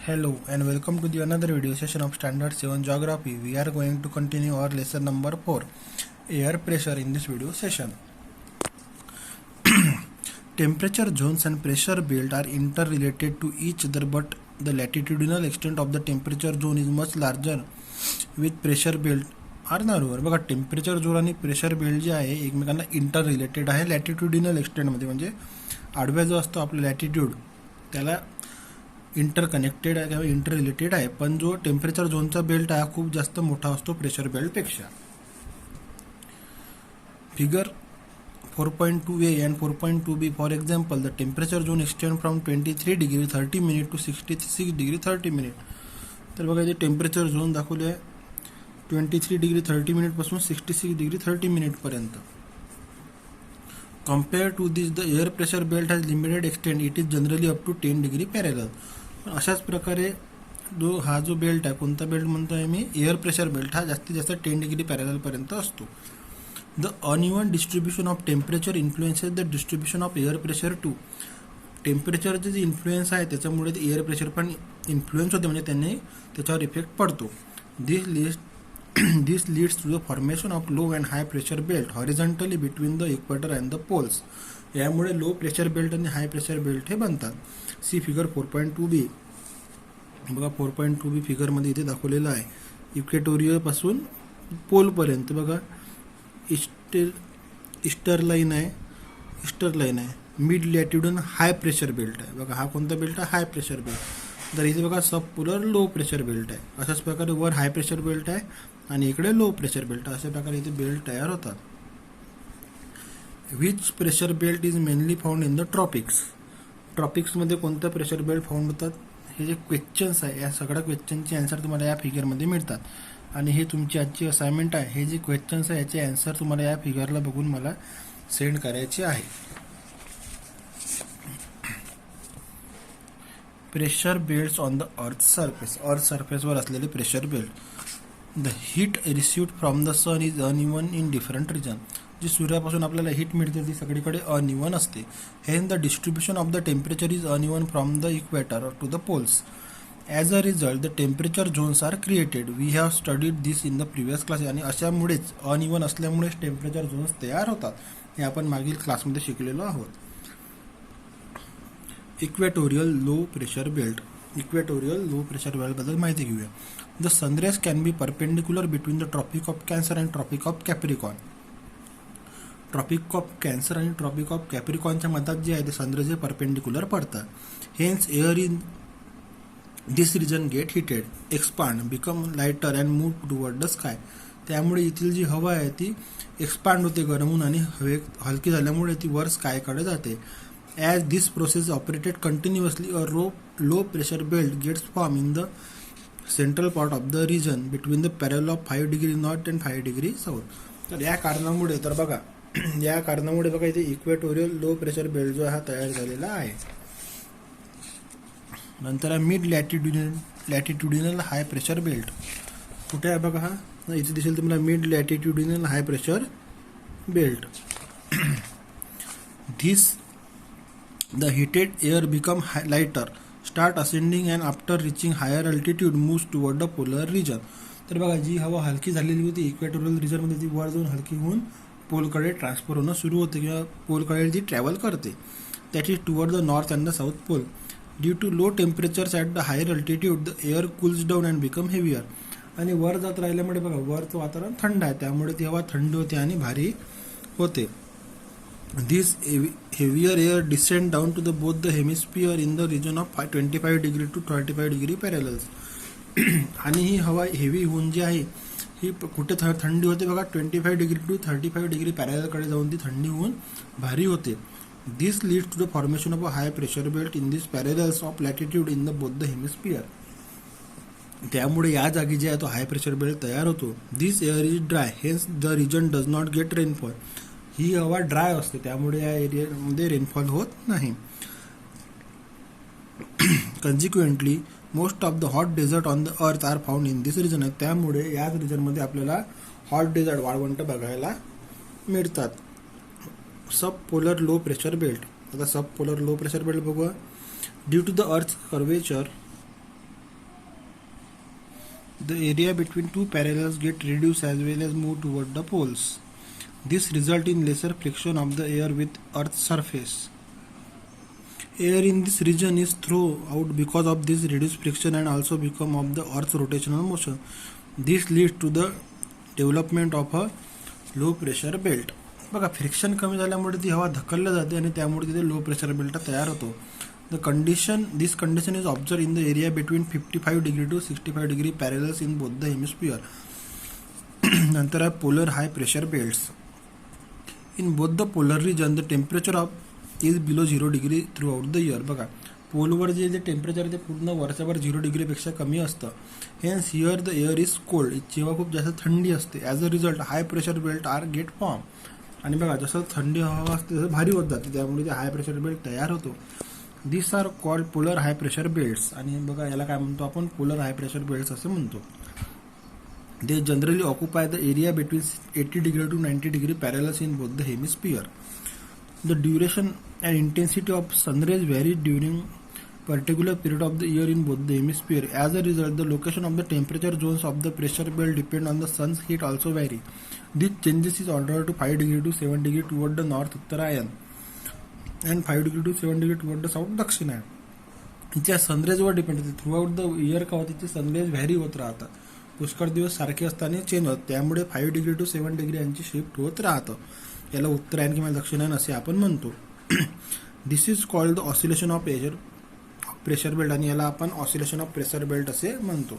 Hello and welcome to the another video session of Standard 7 Geography. We are going to continue our lesson number 4, air pressure, in this video session. Temperature zones and pressure belt are interrelated to each other, but the latitudinal extent of the temperature zone is much larger with pressure belt are narrower. बघा, temperature zone आणि pressure belt जे आहे एकमेकांना inter related आहे लॅटिट्युडिनल एक्सटेंटमध्ये, म्हणजे आडव्या जो असतो आपला लॅटिट्यूड त्याला इंटरकनेक्टेड आहे किंवा इंटर रिलेटेड आहे, पण जो टेम्परेचर झोनचा बेल्ट आहे खूप जास्त मोठा असतो प्रेशर बेल्टपेक्षा. Figure 4.2a and 4.2b, for example, the temperature zone extend from 23 degree 30 minute to 66 degree 30 minute. तर बघा इथे टेम्परेचर झोन दाखवले आहे 23 डिग्री 30 मिनिट पासून 66 डिग्री 30 मिनिट पर्यंत. Compared to this, the air pressure belt has limited extent. It is generally up to 10 degree parallel. अशाच प्रकारे हा जो बेल्ट आहे, कोणता बेल्ट म्हणतोय मी, एअर प्रेशर बेल्ट, हा जास्तीत जास्त 10 डिग्री पॅरलल पर्यंत असतो. The uneven distribution of temperature influences the distribution of air pressure too. टेम्परेचरचे जे इन्फ्लुएन्स आहे त्याच्यामुळे ते एअर प्रेशर पण इन्फ्लुएन्स होते, म्हणजे त्यांनी त्याच्यावर इफेक्ट पडतो. This leads to the formation of low and high pressure belt horizontally between the equator and the poles. यामुळे लो प्रेशर बेल्ट आणि हाय प्रेशर बेल्ट हे बनतात. See figure 4.2b. बघा 4.2b फिगरमध्ये इथे दाखवलेलं आहे इक्वेटोरियल पासून पोल पर्यंत. बघा ईस्टर लाईन आहे, मिड लॅटिट्यूड हाय प्रेशर बेल्ट आहे. बघा हा कोणता बेल्ट आहे, हाय प्रेशर बेल्ट. तर इथे बघा सब पोलर लो प्रेशर बेल्ट आहे. अशाच प्रकारे वर हाय प्रेशर बेल्ट आहे आणि इकडे लो प्रेशर बेल्ट. अशा प्रकारे इथे बेल्ट तयार होतात. Which pressure belt is mainly found in the tropics. ट्रॉपिक्समध्ये कोणतं प्रेशर बेल्ट फाउंड होतात, हे जे क्वेश्चन्स आहे या सगळ्या क्वेश्चनचे आन्सर तुम्हाला या फिगरमध्ये मिळतात. आणि हे तुमची आजची असाइनमेंट आहे. हे जे क्वेश्चन्स आहे याचे आन्सर तुम्हाला या फिगरला बघून मला सेंड करायचे आहे. Pressure belts on the earth सरफेसवर असलेले pressure belt. The heat received from the sun is uneven in different region. जी सूर्यापासून आपल्याला हीट मिळते ती सगळीकडे अनइवन असते. Hence the distribution of the temperature is uneven from the equator to the poles. As a result the temperature zones are created. We have studied this in the previous class. आणि अशामुळेच uneven असल्यामुळेच temperature zones तयार होतात, हे आपण मागील क्लासमध्ये शिकलेलो आहोत. Equatorial low pressure belt. Equatorial low pressure बेल्टबद्दल माहिती घेऊया. The sunrays can be perpendicular between the tropic of cancer and tropic of capricorn. Tropic of cancer आणि ट्रॉपिक ऑफ कॅप्रिकॉनच्या मधात जे आहे ते सनरेज हे परपेंडिक्युलर पडतात. Hence air in this region get heated, expand, become lighter and move toward the sky. त्यामुळे इथली जी हवा आहे ती एक्सपांड होते गरमून आणि हलकी झाल्यामुळे ती वर स्कायकडे जाते. As this process operated continuously, a low pressure belt gets formed in the central part of the region between the parallel of 5 degree north and 5 degree south. तर या कारणामुळे बघा इथे इक्वेटोरियल लो प्रेशर बेल्ट जो हा तयार झालेला आहे. नंतर mid latitudinal high pressure belt. कुठे आहे बघा, हा इथे दिसेल तुम्हाला mid latitudinal high pressure belt. The heated air become lighter, start ascending and after reaching higher altitude moves toward the polar region. तर बघा जी हवा हलकी झालेली होती इक्वेटोरियल रिजनमध्ये ती वर जाऊन हलकी होऊन पोलकडे ट्रान्सफर होणं सुरू होते किंवा पोलकडे ती ट्रॅव्हल करते. That is toward the north and the south pole. Due to low temperatures at the higher altitude the air cools down and become heavier. आणि वर जात राहिल्यामुळे बघा वरचं वातावरण थंड आहे, त्यामुळे ती हवा थंड होते आणि भारी होते. This heavier air descend down to both the hemisphere in the region of 25 degree to 35 degree parallels. आणि ही हवा हेवी होऊन जी आहे ही कुठे थंडी होते बघा 25 डिग्री टू 35 डिग्री पॅरलकडे जाऊन ती थंडी होऊन भारी होते. This leads to the formation of a high pressure belt in this parallels of latitude in the both the hemisphere. त्यामुळे या जागी जे आहे तो हाय प्रेशर बेल्ट तयार होतो. This air is dry, hence the region does not get rainfall. ही हवा ड्राय असते त्यामुळे या एरियामध्ये रेनफॉल होत नाही. Consequently most of the hot desert on the earth are found in this region. त्यामुळे याच रिजनमध्ये आपल्याला हॉट डेझर्ट वाळवंट बघायला मिळतात. Sub polar low pressure belt. आता sub polar low pressure belt बघूया. Due to the earth curvature the area between two parallels get reduced as well as move toward the poles. This result in lesser friction of the air with Earth's surface. Air in this region is thrown out because of this reduced friction and also because of the Earth's rotational motion. This leads to the development of a low pressure belt. बघा, friction कमी झाल्यामुळे ती हवा धकलल्या जाते आणि त्यामुळे तिथे low pressure belt तयार होतो. This condition is observe in the area between 55 degree to 65 degree parallels in both the hemisphere. नंतर आहे polar high pressure belts. In both the polar region the temperature of is below 0 degree throughout the year. बघा, पोलवर जे temperature आहे ते पूर्ण वर्षभर 0 डिग्रीपेक्षा कमी असतं. Hence here the air is cold. जेव्हा खूप जास्त थंडी असते, as a result high pressure belt are get form. आणि बघा, जसं थंडी हवा असते तसं भारी होत जाते, त्यामुळे ते हाय प्रेशर बेल्ट तयार होतो. This are called polar high pressure belts. आणि बघा, याला काय म्हणतो आपण, पोलर हाय प्रेशर बेल्ट्स असं म्हणतो. They generally occupy the area between 80 degree to 90 degree parallels in both the hemisphere. The duration and intensity of sunrays vary during particular period of the year in both the hemisphere. As a result, the location of the temperature zones of the pressure belt depend on the sun's heat also vary. These changes is ordered to 5 degree to 7 degree toward the north Uttarayan and 5 degree to 7 degree toward the south Dakshinayan. तिच्या सनरेजवर depend होते. Through out the year का होते तिचे sun rays vary होत राहतात. पुष्कळ दिवस सारखे असताना चेंज होत, त्यामुळे 5 डिग्री टू 7 डिग्री यांची शिफ्ट होत राहतं. याला उत्तरायण किंवा दक्षिणायन असे आपण म्हणतो. This is called the oscillation of pressure belt. आणि याला आपण ऑसिलेशन ऑफ प्रेशर बेल्ट असे म्हणतो.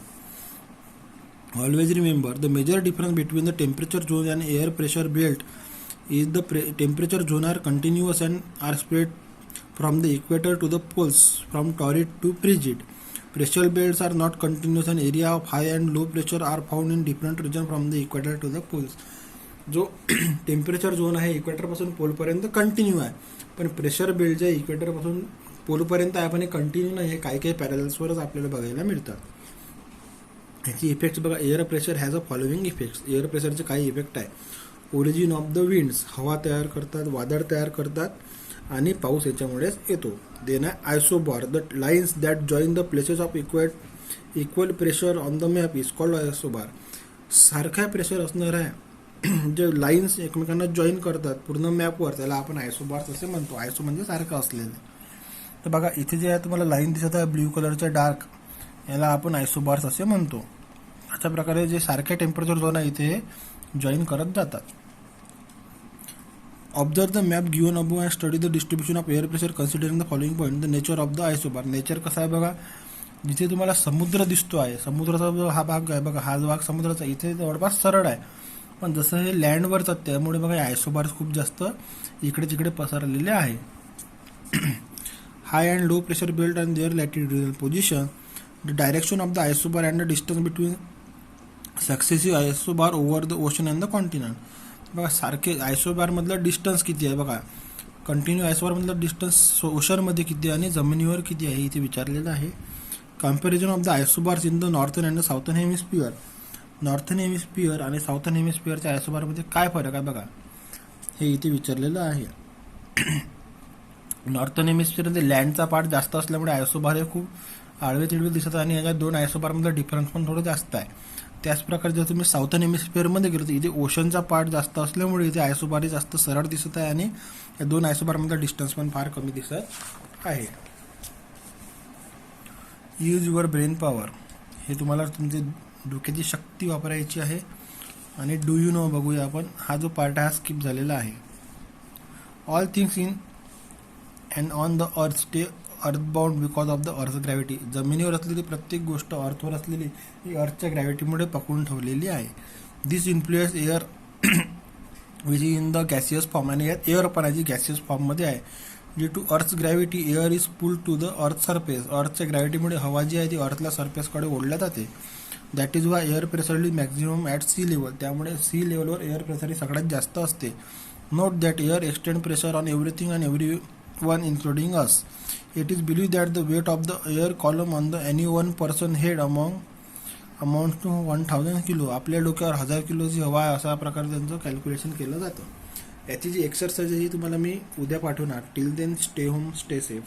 Always remember the major difference between the temperature zone and air pressure belt is the temperature zone are continuous and are spread from the equator to the poles from torrid to frigid. Pressure belts R not continuous and area of high and low pressure are found in different region from the equator to the poles. जो temperature zone आहे इक्वेटरपासून पोलपर्यंत continue आहे, पण pressure belt जे इक्वेटरपासून पोलपर्यंत आहे पण हे continue नाही, हे काही काही पॅरलल्सवरच आपल्याला बघायला मिळतात. ह्याची इफेक्ट्स बघा. Air pressure has a following effects. Air प्रेशरचे काही इफेक्ट आहे. ओरिजिन ऑफ द विंड्स, हवा तयार करतात, वादळ तयार करतात आणि पाऊस याच्यामुळेच येतो. देन आहे isobar. The lines that join the places of equal pressure on the map is called isobar. सारख्या प्रेशर असणाऱ्या जे लाईन्स एकमेकांना जॉईन करतात पूर्ण मॅपवर, त्याला आपण आयसोबार्स असे म्हणतो. आयसो म्हणजे सारखं असलेलं. तर बघा, इथे जे आहे तुम्हाला लाईन दिसत आहे ब्ल्यू कलरच्या डार्क, याला आपण आयसोबार्स असे म्हणतो. अशा प्रकारे जे सारख्या टेम्परेचर झोन आहे इथे जॉईन करत जातात. Observe the map given above and study the distribution of air pressure considering the following point. The nature of the isobar. Nature कसं आहे बघा, जिथे तुम्हाला समुद्र दिसतो आहे, समुद्राचा जो हा भाग आहे बघा, हा जो भाग समुद्राचा, इथे जवळपास सरळ आहे, पण जसं हे लँडवर जात त्यामुळे बघा आयसोबार्स खूप जास्त इकडे तिकडे पसरलेले आहे. High and low pressure belt and their latitudinal position, the direction of the isobar and the distance between successive isobar over the ocean and the continent. बघा, सारखे आयसोबार मधलं डिस्टन्स किती आहे बघा, कंटिन्यू आयसोबार मधलं डिस्टन्स ओशनमध्ये किती आहे आणि जमिनीवर किती आहे इथे विचारलेलं आहे. Comparison of the isobars in the northern and the southern hemisphere. Northern hemisphere आणि साऊथर्न हेमिस्फिअरच्या आयसोबारमध्ये काय फरक आहे बघा, हे इथे विचारलेलं आहे. नॉर्थन हेमिस्फिअरमध्ये लँडचा पार्ट जास्त असल्यामुळे आयसोबार हे खूप आडवे तिडवे दिसत आहे आणि याच्या दोन आयसोबारमधला डिफरन्स पण थोडं जास्त आहे. त्याच प्रकारे जर तुम्ही साऊथर्न हेमिस्फिअरमध्ये गेलो तर इथे ओशनचा पार्ट जास्त असल्यामुळे इथे आयसोबार जास्त सरळ दिसत आहे आणि या दोन आयसोबारमधला डिस्टन्स पण फार कमी दिसत आहे. Use your brain power. हे तुम्हाला तुमची डोक्याची शक्ती वापरायची आहे. आणि डू यू नो बघूया आपण. हा जो पार्ट हा स्किप झालेला आहे. All things in and on the earth stay earthbound because of the earth gravity. जमिनीवर असलेली प्रत्येक गोष्ट अर्थवर असलेली ही अर्थच्या ग्रॅव्हिटीमुळे पकडून ठेवलेली आहे. This influence air which is in the gaseous form. आणि यात एअर पण आहे जी गॅसियस फॉर्ममध्ये आहे. Due to earth's gravity air is pull to the earth surface. अर्थच्या ग्रॅव्हिटीमुळे हवा जी आहे ती अर्थला सरफेसकडे ओढल्या जाते. That is why air pressure is maximum at sea level. त्यामुळे सी लेवलवर एअर प्रेशर ही सगळ्यात जास्त असते. Note that air extend pressure on everything and every one including us. It is believed that the weight of the air column on the any one person head amounts to 1000 kilo. आपल्या डोक्यावर 1000 किलोची हवा आहे अशा प्रकारे त्यांचं calculation केलं जातं. याची जी एक्सरसाइज आहे ही तुम्हाला मी उद्या पाठवणार. Till then stay home, stay safe.